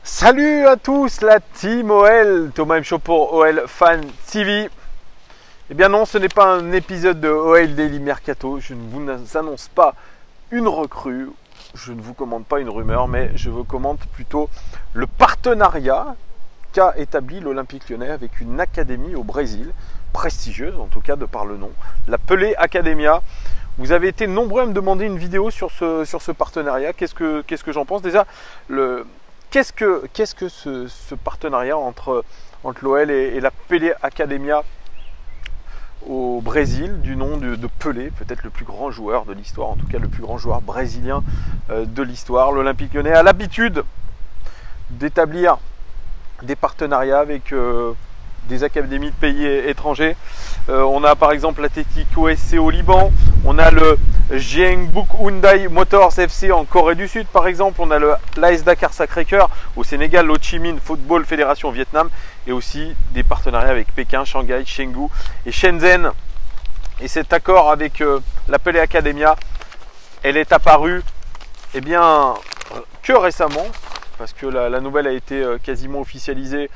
Salut à tous la team OL, Thomas M. Show pour OL Fan TV. Eh bien non, ce n'est pas un épisode de OL Daily Mercato, je ne vous annonce pas une recrue, je ne vous commande pas une rumeur, mais je vous commande plutôt le partenariat qu'a établi l'Olympique Lyonnais avec une académie au Brésil, prestigieuse en tout cas de par le nom, la Pelé Academia. Vous avez été nombreux à me demander une vidéo sur ce partenariat, qu'est-ce que j'en pense déjà. Qu'est-ce que ce partenariat entre l'OL et la Pelé Academia au Brésil, du nom de Pelé, peut-être le plus grand joueur de l'histoire, en tout cas le plus grand joueur brésilien de l'histoire. L'Olympique Lyonnais a l'habitude d'établir des partenariats avec des académies de pays étrangers. On a par exemple l'Atlético SC au Liban, on a le Jeonbuk Hyundai Motors FC en Corée du Sud par exemple, on a l'AS Dakar Sacré-Cœur au Sénégal, l'Ho Chi Minh Football Fédération au Vietnam et aussi des partenariats avec Pékin, Shanghai, Chengdu et Shenzhen. Et cet accord avec la Pelé Academia, elle est apparue que récemment, parce que la nouvelle a été quasiment officialisée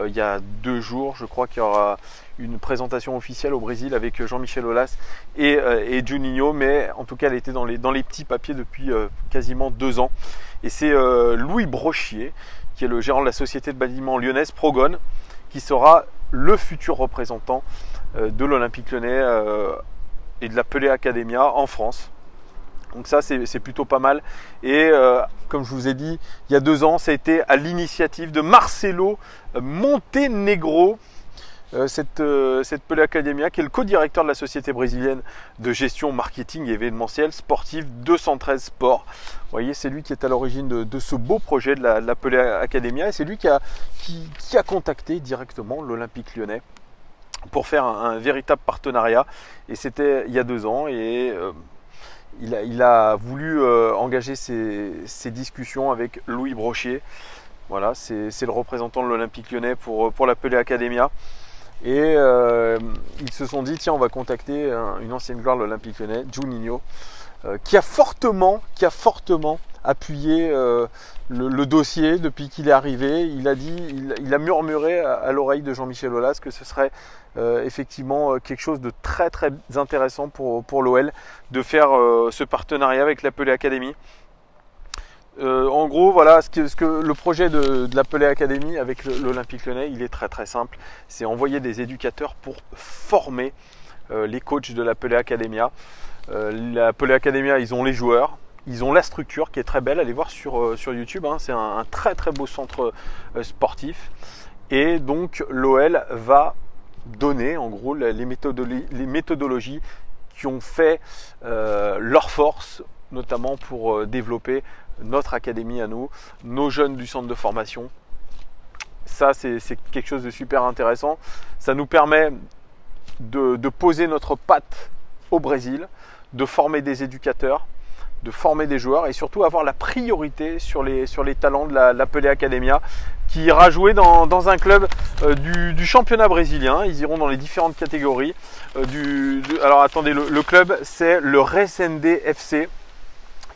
il y a 2 jours. Je crois qu'il y aura une présentation officielle au Brésil avec Jean-Michel Aulas et Juninho, mais en tout cas elle était dans les petits papiers depuis quasiment 2 ans. Et c'est Louis Brochier, qui est le gérant de la société de bâtiment lyonnaise Progone, qui sera le futur représentant de l'Olympique Lyonnais et de la Pelé Academia en France. Donc ça c'est plutôt pas mal. Et comme je vous ai dit, il y a 2 ans, ça a été à l'initiative de Marcelo Montenegro, cette Pelé Academia, qui est le co-directeur de la société brésilienne de gestion marketing et événementiel sportif 213 Sport. Vous voyez, c'est lui qui est à l'origine de ce beau projet de la Pelé Academia, et c'est lui qui a contacté directement l'Olympique Lyonnais pour faire un véritable partenariat. Et c'était il y a 2 ans, et il a voulu engager ces discussions avec Louis Brochier. Voilà, c'est le représentant de l'Olympique Lyonnais pour la Pelé Academia. Et ils se sont dit, tiens, on va contacter une ancienne gloire de l'Olympique Lyonnais, Juninho, qui a fortement appuyé le dossier depuis qu'il est arrivé. Il a murmuré à l'oreille de Jean-Michel Aulas que ce serait effectivement quelque chose de très très intéressant pour l'OL de faire ce partenariat avec la Pelé Academy. En gros, voilà, le projet de la Pelé Academy avec l'Olympique Lyonnais, il est très très simple. C'est envoyer des éducateurs pour former les coachs de la Pelé Academia. La Pelé Academia, ils ont les joueurs, ils ont la structure qui est très belle. Allez voir sur YouTube, hein, c'est un très très beau centre sportif. Et donc l'OL va donner en gros les méthodologies qui ont fait leur force, notamment pour développer notre académie à nous, nos jeunes du centre de formation. Ça, c'est quelque chose de super intéressant. Ça nous permet de poser notre patte au Brésil, de former des éducateurs, de former des joueurs et surtout avoir la priorité sur les talents de la Pelé Academia, qui ira jouer dans un club du championnat brésilien. Ils iront dans les différentes catégories. Alors attendez, le club, c'est le Resende FC,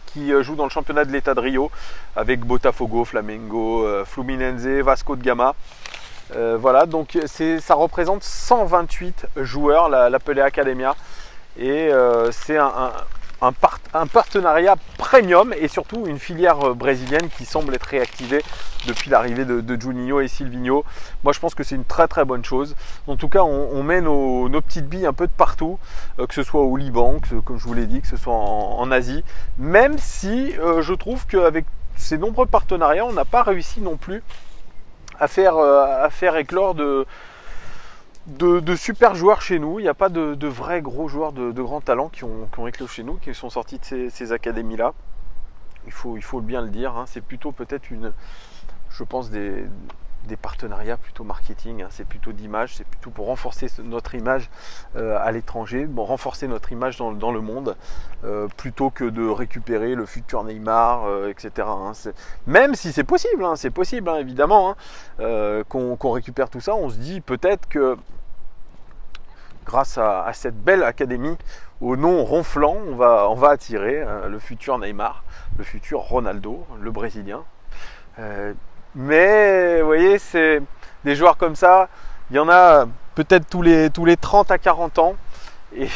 qui joue dans le championnat de l'État de Rio avec Botafogo, Flamengo, Fluminense, Vasco de Gama. Voilà, donc ça représente 128 joueurs, la Pelé Academia. Et c'est un partenariat premium et surtout une filière brésilienne qui semble être réactivée depuis l'arrivée de Juninho et Silvinho. Moi je pense que c'est une très très bonne chose. En tout cas on met nos petites billes un peu de partout, que ce soit au Liban, comme je vous l'ai dit, que ce soit en Asie, même si je trouve qu'avec ces nombreux partenariats on n'a pas réussi non plus à faire éclore de super joueurs chez nous. Il n'y a pas de vrais gros joueurs de grands talents qui ont éclos chez nous, qui sont sortis de ces académies-là. Il faut bien le dire, hein. C'est plutôt peut-être je pense des partenariats plutôt marketing, hein. C'est plutôt d'image, c'est plutôt pour renforcer notre image à l'étranger, renforcer notre image dans le monde, plutôt que de récupérer le futur Neymar, etc. Hein. Même si c'est possible, hein, évidemment, hein, qu'on récupère tout ça. On se dit peut-être que grâce à cette belle académie au nom ronflant, on va attirer le futur Neymar, le futur Ronaldo, le Brésilien. Mais vous voyez, c'est des joueurs comme ça, il y en a peut-être tous les 30 à 40 ans. Et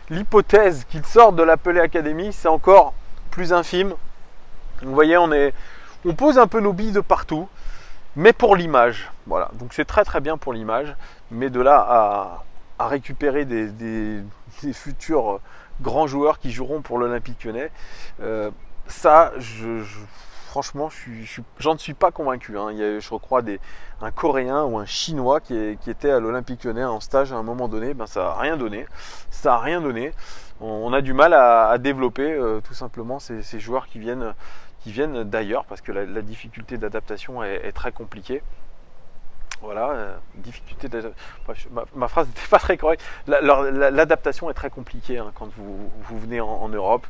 l'hypothèse qu'ils sortent de la Pelé Academy, c'est encore plus infime. Vous voyez, on pose un peu nos billes de partout, mais pour l'image. Voilà, donc c'est très très bien pour l'image. Mais de là à récupérer des futurs grands joueurs qui joueront pour l'Olympique Lyonnais, ça, franchement, j'en suis pas convaincu. Hein. Il y a, je crois, un Coréen ou un Chinois qui était à l'Olympique Lyonnais en stage à un moment donné. Ben, ça n'a rien donné. Ça a rien donné. On a du mal à développer tout simplement ces joueurs qui viennent d'ailleurs parce que la difficulté d'adaptation est très compliquée. Voilà, difficulté ma phrase n'était pas très correcte. L'adaptation est très compliquée hein, quand vous venez en Europe.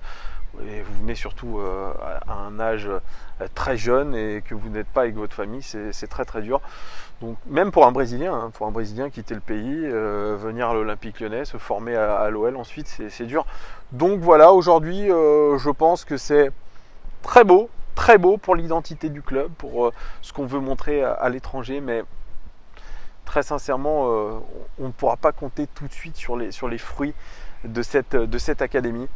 Et vous venez surtout à un âge très jeune et que vous n'êtes pas avec votre famille, c'est très très dur. Donc même pour un Brésilien, quitter le pays, venir à l'Olympique Lyonnais, se former à l'OL ensuite, c'est dur. Donc voilà, aujourd'hui, je pense que c'est très beau pour l'identité du club, pour ce qu'on veut montrer à l'étranger, mais très sincèrement, on ne pourra pas compter tout de suite sur les fruits de cette académie.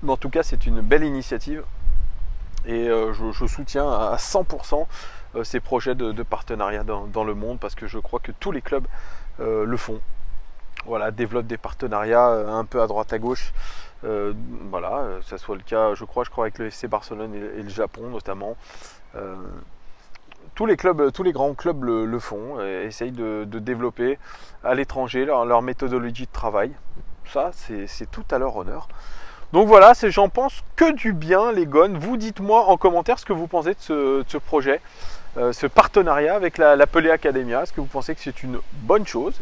Mais en tout cas, c'est une belle initiative et je soutiens à 100% ces projets de partenariat dans le monde parce que je crois que tous les clubs le font. Voilà, développent des partenariats un peu à droite à gauche. Voilà, ça soit le cas, je crois avec le FC Barcelone et le Japon notamment. Tous les grands clubs le font, essayent de développer à l'étranger leur méthodologie de travail. Ça, c'est tout à leur honneur. Donc voilà, j'en pense que du bien les gones. Vous dites-moi en commentaire ce que vous pensez de ce projet, ce partenariat avec la Pelé Academia. Est-ce que vous pensez que c'est une bonne chose?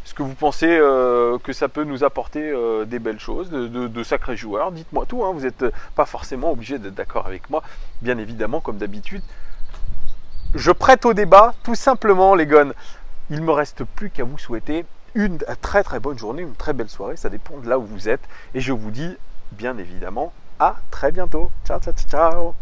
Est-ce que vous pensez que ça peut nous apporter des belles choses, de sacrés joueurs? Dites-moi tout, hein. Vous n'êtes pas forcément obligé d'être d'accord avec moi, bien évidemment, comme d'habitude. Je prête au débat, tout simplement les gones. Il ne me reste plus qu'à vous souhaiter une très très bonne journée, une très belle soirée, ça dépend de là où vous êtes. Et je vous dis bien évidemment à très bientôt. Ciao, ciao, ciao.